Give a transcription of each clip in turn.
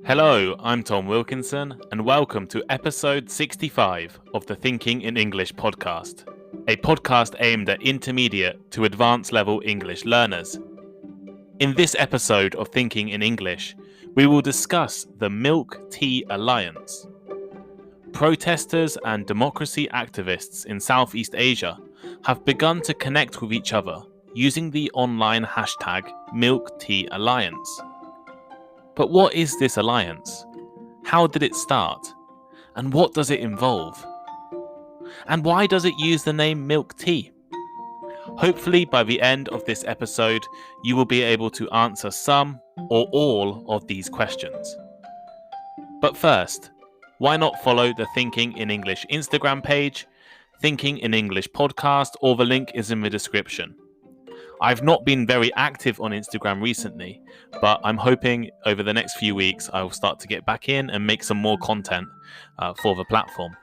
Hello, I'm Tom Wilkinson, and welcome to episode 65 of the Thinking in English podcast, a podcast aimed at intermediate to advanced level English learners. In this episode of Thinking in English, we will discuss the Milk Tea Alliance. Protesters and democracy activists in Southeast Asia have begun to connect with each other using the online hashtag Milk Tea Alliance. But what is this alliance? How did it start? And what does it involve? And why does it use the name milk tea? Hopefully by the end of this episode, you will be able to answer some or all of these questions. But first, why not follow the Thinking in English Instagram page, Thinking in English podcast, or the link is in the description. I've not been very active on Instagram recently, but I'm hoping over the next few weeks I will start to get back in and make some more content for the platform.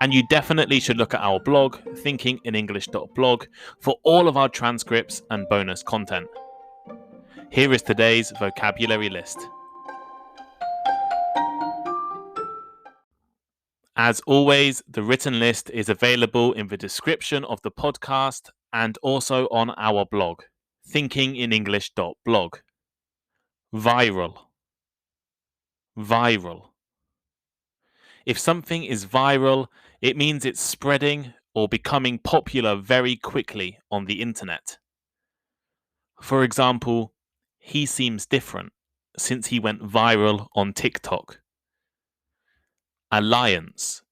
And you definitely should look at our blog, thinkinginenglish.blog, for all of our transcripts and bonus content. Here is today's vocabulary list. As always, the written list is available in the description of the podcast and also on our blog, thinkinginenglish.blog. Viral. Viral. If something is viral, it means it's spreading or becoming popular very quickly on the internet. For example, he seems different since he went viral on Tik Tok. Alliance.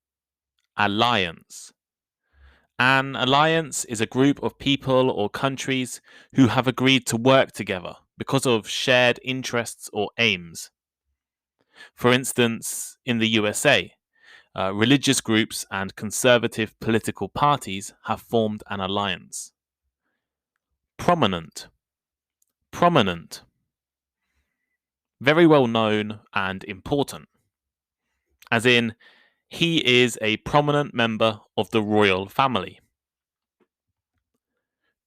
Alliance. An alliance is a group of people or countries who have agreed to work together because of shared interests or aims. For instance, in the USA, religious groups and conservative political parties have formed an alliance. Prominent. Prominent. Very well known and important. As in, he is a prominent member of the royal family.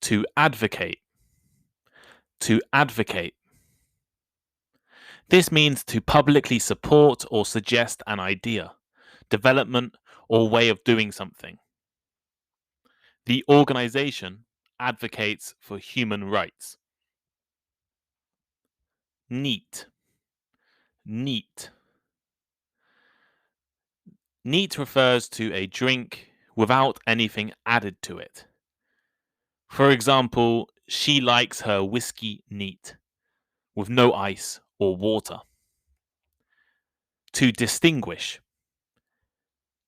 To advocate. To advocate. This means to publicly support or suggest an idea, development, or way of doing something. The organization advocates for human rights. Neat. Neat. Neat refers to a drink without anything added to it. For example, she likes her whiskey neat, with no ice or water. To distinguish.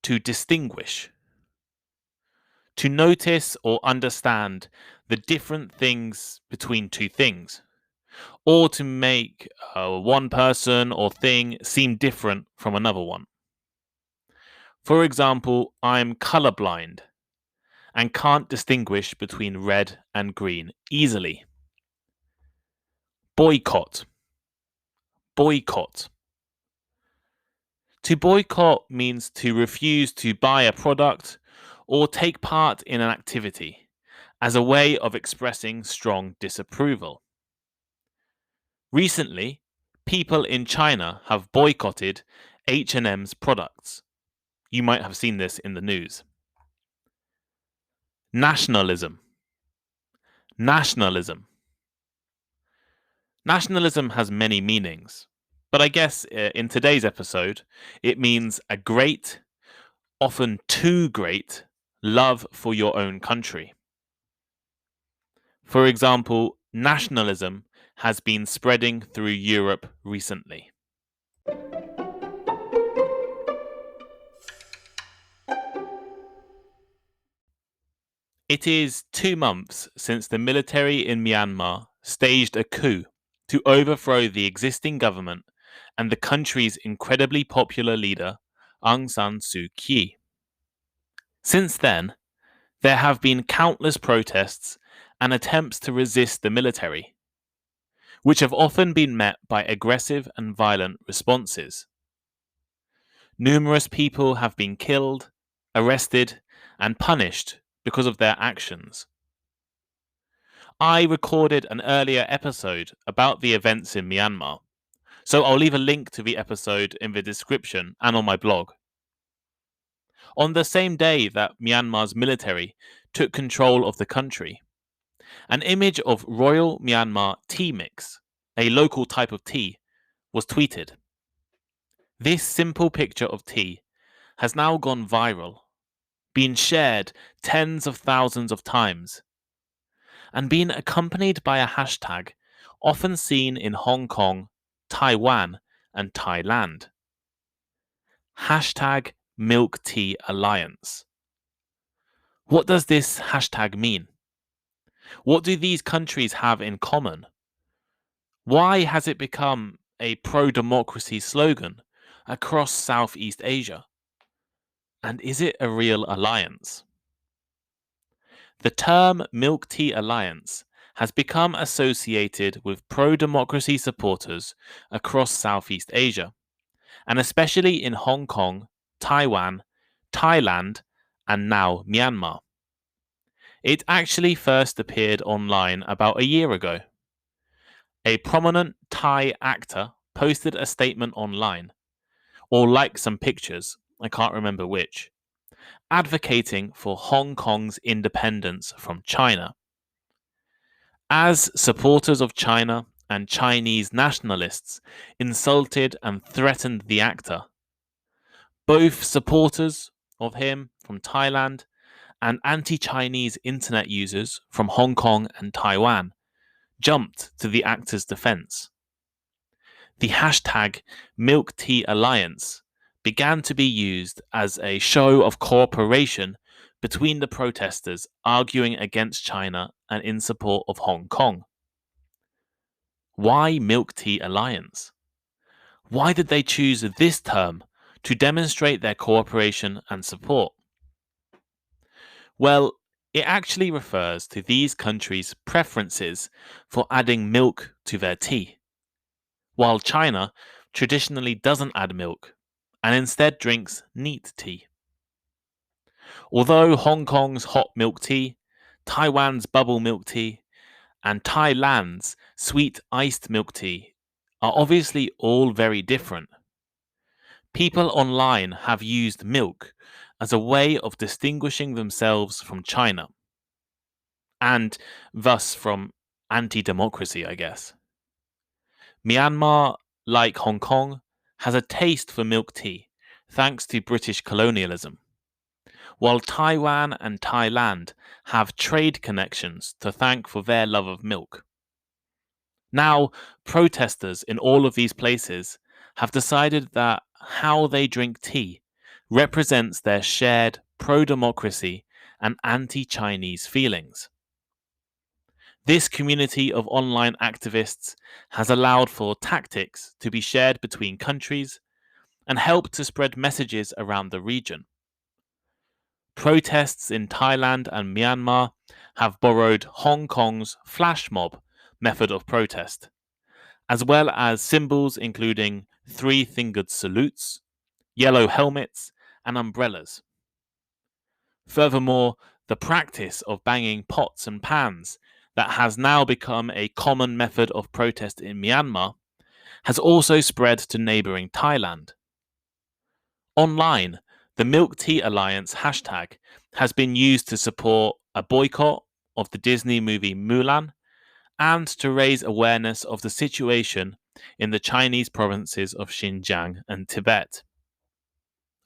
To distinguish. To notice or understand the different things between two things, or to make one person or thing seem different from another one. For example, I'm colorblind and can't distinguish between red and green easily. Boycott. Boycott. To boycott means to refuse to buy a product or take part in an activity as a way of expressing strong disapproval. Recently, people in China have boycotted H&M's products. You might have seen this in the news. Nationalism. Nationalism. Nationalism has many meanings, but I guess in today's episode, it means a great, often too great, love for your own country. For example, nationalism has been spreading through Europe recently. It is 2 months since the military in Myanmar staged a coup to overthrow the existing government and the country's incredibly popular leader, Aung San Suu Kyi. Since then, there have been countless protests and attempts to resist the military, which have often been met by aggressive and violent responses. Numerous people have been killed, arrested, and punished because of their actions. I recorded an earlier episode about the events in Myanmar, So I'll leave a link to the episode in the description and on my blog. On the same day that Myanmar's military took control of the country, an image of Royal Myanmar tea mix, a local type of tea, was tweeted. This simple picture of tea has now gone viral, been shared tens of thousands of times, and been accompanied by a hashtag often seen in Hong Kong, Taiwan, and Thailand. Hashtag Milk Tea Alliance. What does this hashtag mean? What do these countries have in common? Why has it become a pro-democracy slogan across Southeast Asia? And is it a real alliance? The term Milk Tea Alliance has become associated with pro-democracy supporters across Southeast Asia, and especially in Hong Kong, Taiwan, Thailand, and now Myanmar. It actually first appeared online about a year ago. A prominent Thai actor posted a statement online, or liked some pictures, I can't remember which, advocating for Hong Kong's independence from China. As supporters of China and Chinese nationalists insulted and threatened the actor, both supporters of him from Thailand and anti-Chinese internet users from Hong Kong and Taiwan jumped to the actor's defense. The hashtag Milk Tea Alliance began to be used as a show of cooperation between the protesters arguing against China and in support of Hong Kong. Why Milk Tea Alliance? Why did they choose this term to demonstrate their cooperation and support? Well, it actually refers to these countries' preferences for adding milk to their tea, while China traditionally doesn't add milk and instead drinks neat tea. Although Hong Kong's hot milk tea, Taiwan's bubble milk tea, and Thailand's sweet iced milk tea are obviously all very different, people online have used milk as a way of distinguishing themselves from China, and thus from anti-democracy, I guess. Myanmar, like Hong Kong, has a taste for milk tea thanks to British colonialism, while Taiwan and Thailand have trade connections to thank for their love of milk. Now, protesters in all of these places have decided that how they drink tea represents their shared pro-democracy and anti-Chinese feelings. This community of online activists has allowed for tactics to be shared between countries and helped to spread messages around the region. Protests in Thailand and Myanmar have borrowed Hong Kong's flash mob method of protest, as well as symbols including three-fingered salutes, yellow helmets, and umbrellas. Furthermore, the practice of banging pots and pans that has now become a common method of protest in Myanmar has also spread to neighbouring Thailand. Online, the Milk Tea Alliance hashtag has been used to support a boycott of the Disney movie Mulan and to raise awareness of the situation in the Chinese provinces of Xinjiang and Tibet.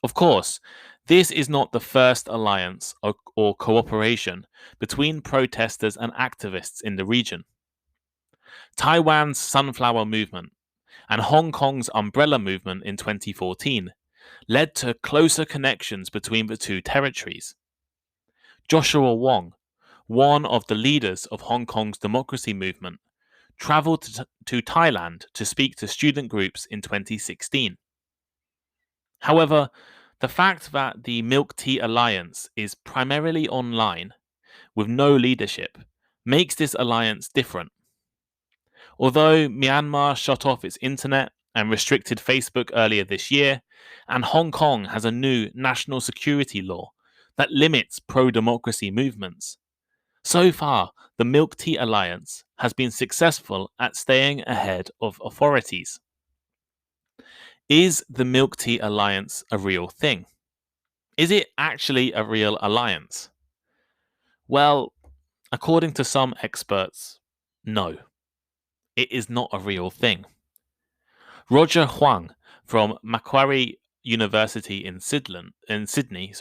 Of course, this is not the first alliance or cooperation between protesters and activists in the region. Taiwan's Sunflower Movement and Hong Kong's Umbrella Movement in 2014 led to closer connections between the two territories. Joshua Wong, one of the leaders of Hong Kong's democracy movement, travelled to Thailand to speak to student groups in 2016. However, the fact that the Milk Tea Alliance is primarily online, with no leadership, makes this alliance different. Although Myanmar shut off its internet and restricted Facebook earlier this year, and Hong Kong has a new national security law that limits pro-democracy movements, so far the Milk Tea Alliance has been successful at staying ahead of authorities. Is the Milk Tea Alliance a real thing? Is it actually a real alliance? Well, according to some experts, no, it is not a real thing. Roger Huang from Macquarie University in Sydney,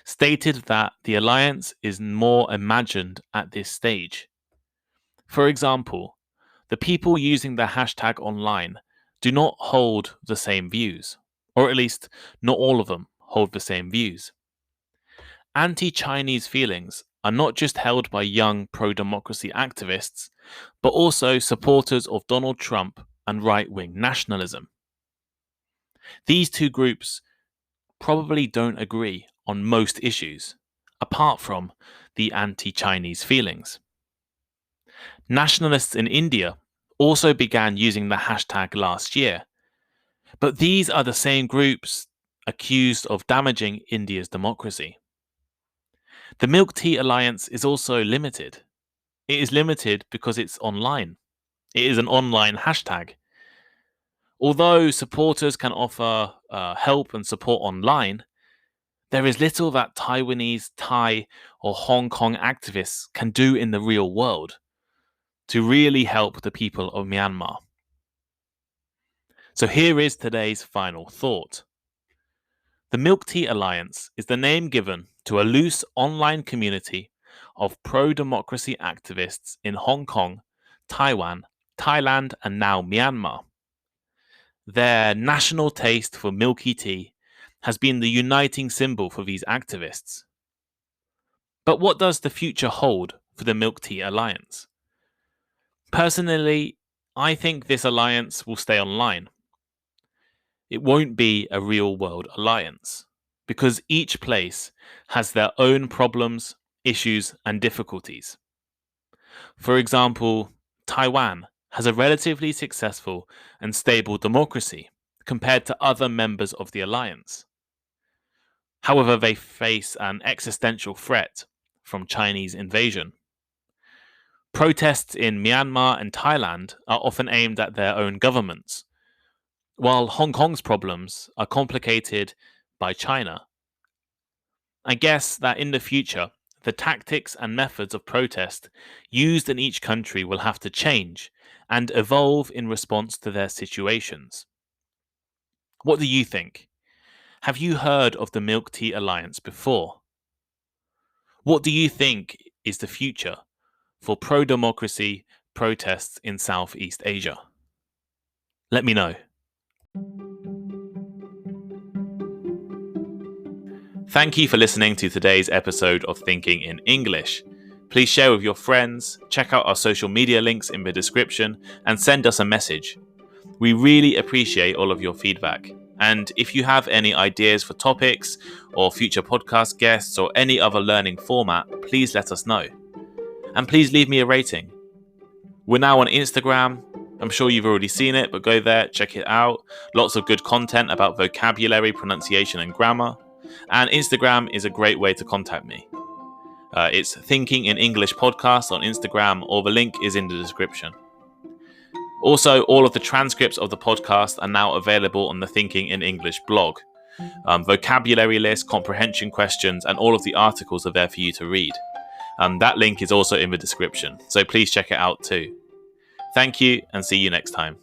stated that the alliance is more imagined at this stage. For example, the people using the hashtag online do not hold the same views, or at least not all of them hold the same views. Anti-Chinese feelings are not just held by young pro-democracy activists, but also supporters of Donald Trump and right-wing nationalism. These two groups probably don't agree on most issues, apart from the anti-Chinese feelings. Nationalists in India also began using the hashtag last year, but these are the same groups accused of damaging India's democracy. The Milk Tea Alliance is also limited. It is limited because it's online. It is an online hashtag. Although supporters can offer help and support online, there is little that Taiwanese, Thai, or Hong Kong activists can do in the real world to really help the people of Myanmar. So here is today's final thought. The Milk Tea Alliance is the name given to a loose online community of pro-democracy activists in Hong Kong, Taiwan, Thailand, and now Myanmar. Their national taste for milky tea has been the uniting symbol for these activists. But what does the future hold for the Milk Tea Alliance? Personally, I think this alliance will stay online. It won't be a real-world alliance, because each place has their own problems, issues, and difficulties. For example, Taiwan has a relatively successful and stable democracy compared to other members of the alliance. However, they face an existential threat from Chinese invasion. Protests in Myanmar and Thailand are often aimed at their own governments, while Hong Kong's problems are complicated by China. I guess that in the future, the tactics and methods of protest used in each country will have to change and evolve in response to their situations. What do you think? Have you heard of the Milk Tea Alliance before? What do you think is the future for pro-democracy protests in Southeast Asia? Let me know. Thank you for listening to today's episode of Thinking in English. Please share with your friends, check out our social media links in the description, and send us a message. We really appreciate all of your feedback. And if you have any ideas for topics or future podcast guests or any other learning format, please let us know. And please leave me a rating. We're now on Instagram. I'm sure you've already seen it, but go there, check it out. Lots of good content about vocabulary, pronunciation, and grammar. And Instagram is a great way to contact me. It's Thinking in English Podcast on Instagram, or the link is in the description. Also, all of the transcripts of the podcast are now available on the Thinking in English blog. Vocabulary list, comprehension questions, and all of the articles are there for you to read. That link is also in the description, so please check it out too. Thank you, and see you next time.